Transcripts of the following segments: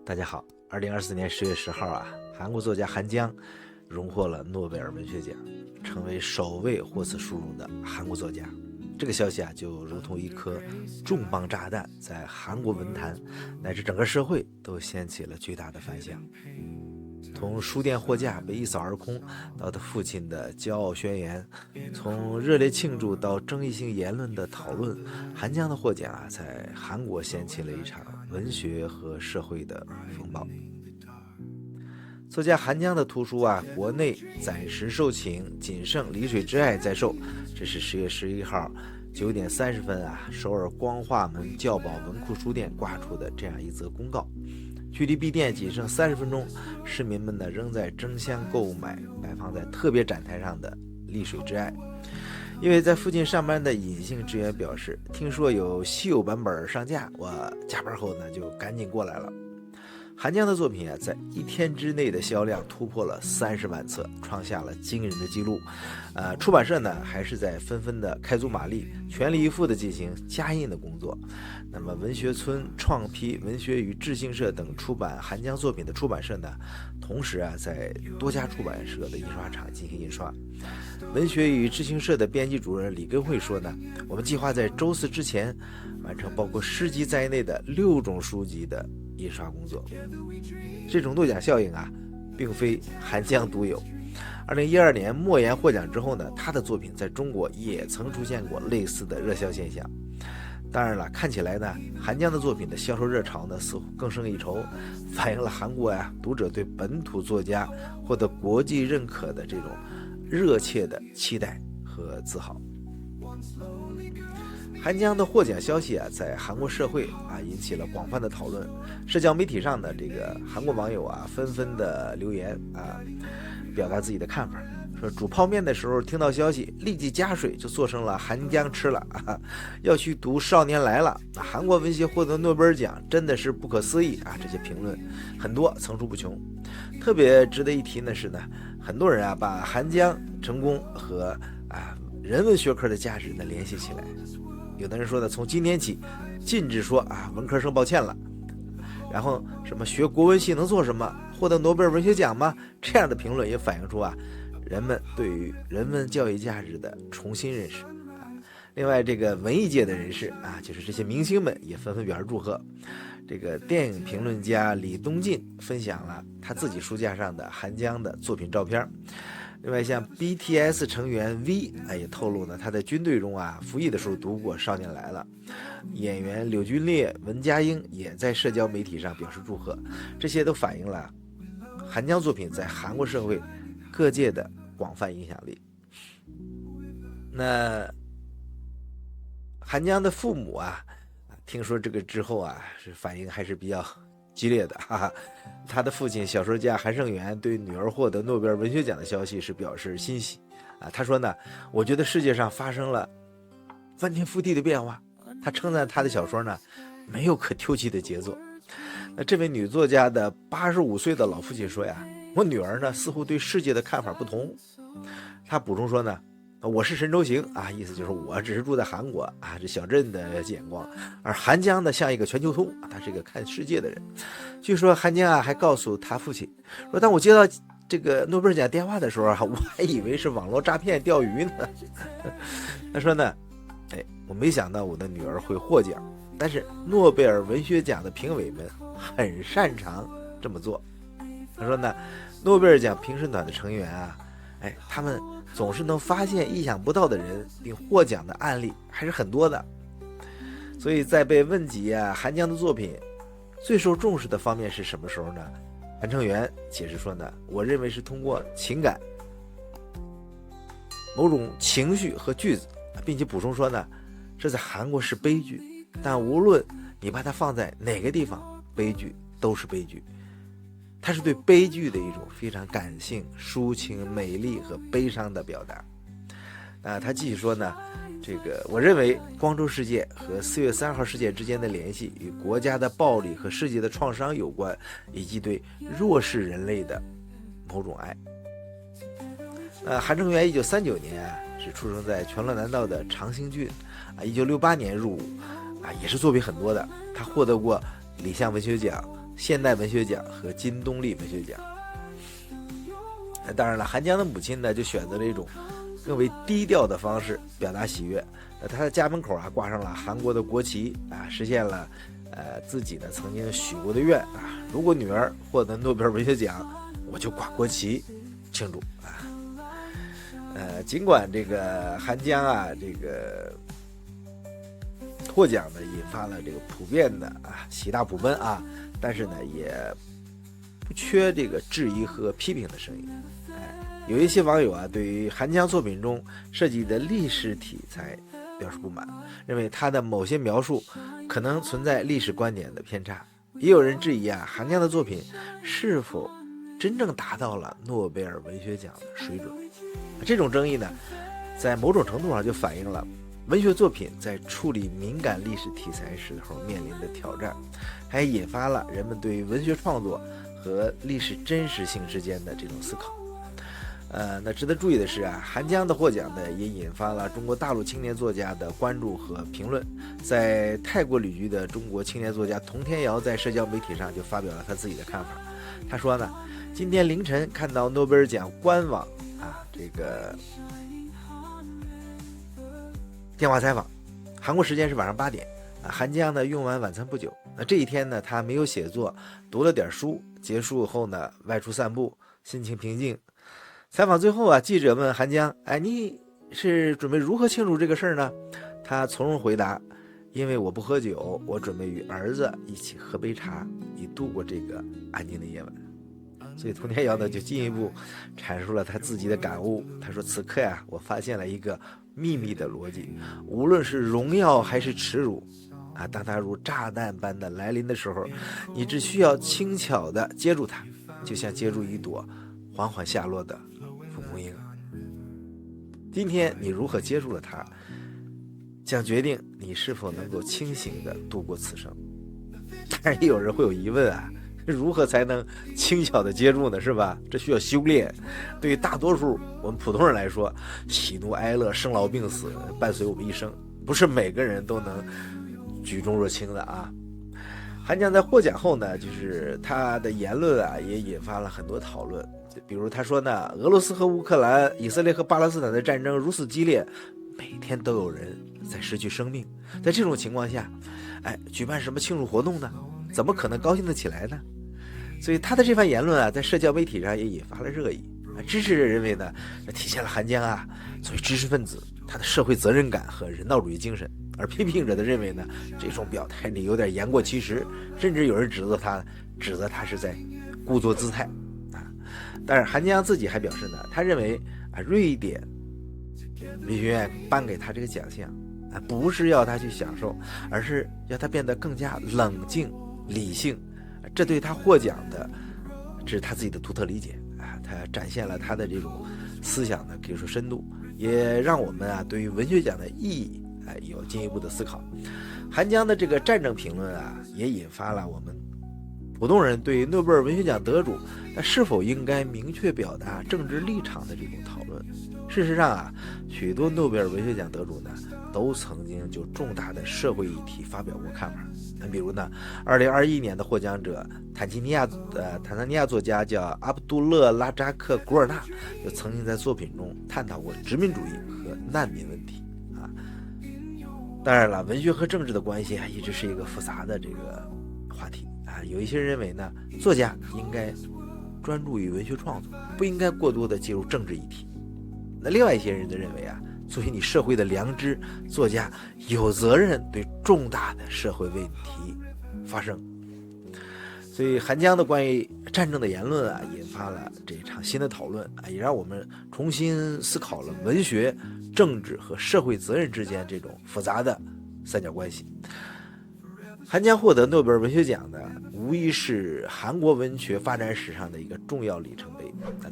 大家好，2024年10月10号韩国作家韩江荣获了诺贝尔文学奖，成为首位获此殊荣的韩国作家。这个消息就如同一颗重磅炸弹，在韩国文坛乃至整个社会都掀起了巨大的反响。从书店货架被一扫而空，到他父亲的骄傲宣言，从热烈庆祝到争议性言论的讨论，韩江的获奖在韩国掀起了一场文学和社会的风暴。作家韩江的图书国内暂时售罄，仅剩《丽水之爱》在售。这是10月11号9点30分首尔光化门教保文库书店挂出的这样一则公告。距离闭店仅剩30分钟，市民们仍在争相购买摆放在特别展台上的《丽水之爱》。因为在附近上班的隐性职员表示，听说有稀有版本上架，我加班后就赶紧过来了。韩江的作品在1天之内的销量突破了30万册，创下了惊人的记录。出版社还是在纷纷的开足马力，全力以赴的进行加印的工作。那么文学村、创批文学与智信社等出版韩江作品的出版社同时在多家出版社的印刷厂进行印刷。文学与智信社的编辑主任李根慧说我们计划在周4之前完成包括诗集在内的6种书籍的印刷工作。这种诺奖效应并非韩江独有。2012年莫言获奖之后他的作品在中国也曾出现过类似的热销现象。当然了，看起来韩江的作品的销售热潮似乎更胜一筹，反映了韩国读者对本土作家获得国际认可的这种热切的期待和自豪。韩江的获奖消息在韩国社会引起了广泛的讨论。社交媒体上的这个韩国网友纷纷的留言表达自己的看法，说煮泡面的时候听到消息，立即加水就做成了韩江吃了要去读《少年来了》。韩国文学获得诺贝尔奖真的是不可思议这些评论很多，层出不穷。特别值得一提是很多人把韩江成功和人文学科的价值联系起来。有的人说从今天起禁止说文科生抱歉了，然后什么学国文系能做什么，获得诺贝尔文学奖吗？这样的评论也反映出人们对于人文教育价值的重新认识。另外这个文艺界的人士就是这些明星们也纷纷表示祝贺。这个电影评论家李东进分享了他自己书架上的韩江的作品照片。另外像 BTS 成员 V 也透露他在军队中服役的时候读过《少年来了》。演员柳俊烈、文佳英也在社交媒体上表示祝贺。这些都反映了韩江作品在韩国社会各界的广泛影响力。那韩江的父母听说这个之后是反应还是比较激烈的他的父亲小说家韩胜元对女儿获得诺贝尔文学奖的消息是表示欣喜他说我觉得世界上发生了翻天覆地的变化。他称赞他的小说没有可丢弃的杰作。那这位女作家的85岁的老父亲说我女儿似乎对世界的看法不同。他补充说我是神州行意思就是我只是住在韩国这小镇的眼光，而韩江像一个全球通他是一个看世界的人。据说韩江还告诉他父亲说，当我接到这个诺贝尔奖电话的时候我还以为是网络诈骗钓鱼呢他说我没想到我的女儿会获奖，但是诺贝尔文学奖的评委们很擅长这么做。他说诺贝尔奖评审团的成员他们总是能发现意想不到的人并获奖的案例还是很多的。所以在被问及韩江的作品最受重视的方面是什么时候呢？韩成元解释说我认为是通过情感、某种情绪和句子，并且补充说这在韩国是悲剧，但无论你把它放在哪个地方，悲剧都是悲剧。它是对悲剧的一种非常感性、抒情、美丽和悲伤的表达。他继续说这个我认为光州事件和4月3号事件之间的联系与国家的暴力和世界的创伤有关，以及对弱势人类的某种爱。韩成元1939年是出生在全罗南道的长兴郡1968年入伍也是作品很多的。他获得过李相文学奖、现代文学奖和金东立文学奖。当然了，韩江的母亲呢就选择了一种更为低调的方式表达喜悦。他的家门口啊挂上了韩国的国旗啊，实现了自己呢曾经许过的愿啊，如果女儿获得诺贝尔文学奖，我就挂国旗庆祝啊。尽管这个韩江啊这个获奖呢引发了这个普遍的喜大普奔啊，但是呢也不缺这个质疑和批评的声音。有一些网友啊对于韩江作品中涉及的历史题材表示不满，认为他的某些描述可能存在历史观点的偏差。也有人质疑啊韩江的作品是否真正达到了诺贝尔文学奖的水准。这种争议呢在某种程度上就反映了文学作品在处理敏感历史题材时候面临的挑战，还引发了人们对文学创作和历史真实性之间的这种思考。那值得注意的是啊，韩江的获奖呢也引发了中国大陆青年作家的关注和评论。在泰国旅居的中国青年作家童天瑶在社交媒体上就发表了他自己的看法。他说呢，今天凌晨看到诺贝尔奖官网这个电话采访，韩国时间是晚上8点韩江呢用完晚餐不久。那这一天呢他没有写作，读了点书，结束后呢外出散步，心情平静。采访最后啊，记者问韩江，你是准备如何庆祝这个事儿呢？他从容回答，因为我不喝酒，我准备与儿子一起喝杯茶，以度过这个安静的夜晚。所以童天瑶呢就进一步阐述了他自己的感悟。他说，此刻呀，我发现了一个秘密的逻辑，无论是荣耀还是耻辱当它如炸弹般的来临的时候，你只需要轻巧地接住它，就像接住一朵缓缓下落的蒲公英。今天你如何接住了它，将决定你是否能够清醒地度过此生。当然也有人会有疑问如何才能轻巧地接住呢？是吧？这需要修炼。对于大多数我们普通人来说，喜怒哀乐、生老病死伴随我们一生，不是每个人都能举重若轻的韩江在获奖后呢，就是他的言论也引发了很多讨论。比如他说呢，俄罗斯和乌克兰、以色列和巴勒斯坦的战争如此激烈，每天都有人在失去生命。在这种情况下，举办什么庆祝活动呢？怎么可能高兴得起来呢？所以他的这番言论在社交媒体上也引发了热议。支持者认为呢，体现了韩江作为知识分子他的社会责任感和人道主义精神。而批评者的认为呢，这种表态里有点言过其实，甚至有人指责他是在故作姿态但是韩江自己还表示呢，他认为瑞典文学院颁给他这个奖项不是要他去享受，而是要他变得更加冷静理性。这对他获奖的这是他自己的独特理解他展现了他的这种思想的艺术深度，也让我们对于文学奖的意义有进一步的思考。韩江的这个战争评论也引发了我们普通人对诺贝尔文学奖得主是否应该明确表达政治立场的这种讨论。事实上许多诺贝尔文学奖得主呢都曾经就重大的社会议题发表过看法。比如呢2021年的获奖者坦桑尼亚作家叫阿卜杜勒拉扎克古尔纳就曾经在作品中探讨过殖民主义和难民问题当然了，文学和政治的关系一直是一个复杂的这个话题有一些人认为呢，作家应该专注于文学创作，不应该过多的介入政治议题。那另外一些人则认为作为你社会的良知，作家有责任对重大的社会问题发声。所以韩江的关于战争的言论引发了这场新的讨论也让我们重新思考了文学、政治和社会责任之间这种复杂的三角关系。韩江获得诺贝尔文学奖呢，无疑是韩国文学发展史上的一个重要里程碑。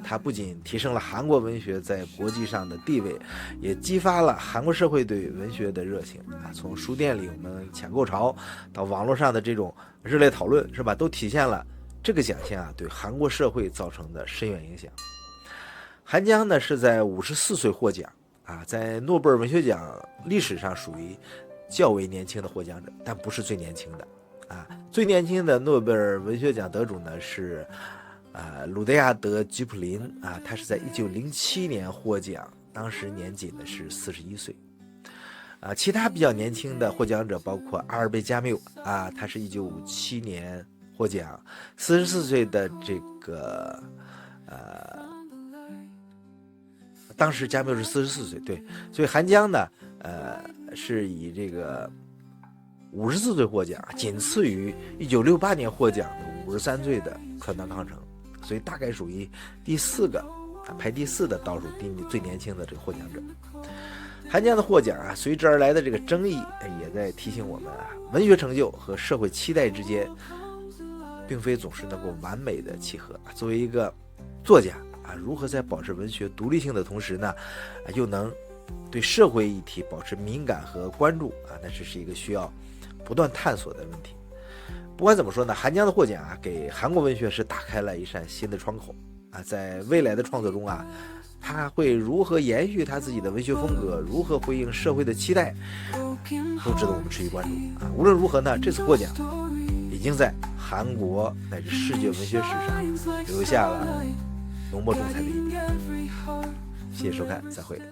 它不仅提升了韩国文学在国际上的地位，也激发了韩国社会对文学的热情从书店里我们抢购潮到网络上的这种热烈讨论，是吧？都体现了这个奖项对韩国社会造成的深远影响。韩江呢是在54岁获奖在诺贝尔文学奖历史上属于较为年轻的获奖者，但不是最年轻的最年轻的诺贝尔文学奖得主呢是鲁德亚德·吉普林他是在1907年获奖，当时年仅的是41岁。其他比较年轻的获奖者包括阿尔贝·加缪他是1957年获奖，44岁的这个当时加缪是44岁，对，所以韩江呢是以这个54岁获奖，仅次于1968年获奖的53岁的川端康成，所以大概属于第4个排第4的倒数最年轻的这个获奖者。韩江的获奖随之而来的这个争议也在提醒我们文学成就和社会期待之间并非总是能够完美的契合。作为一个作家如何在保持文学独立性的同时呢又能对社会议题保持敏感和关注那这是一个需要不断探索的问题。不管怎么说呢，韩江的获奖给韩国文学是打开了一扇新的窗口在未来的创作中他会如何延续他自己的文学风格，如何回应社会的期待，都值得我们持续关注无论如何呢，这次获奖已经在韩国乃至世界文学史上留下了浓墨重彩的一笔。谢谢收看，再会。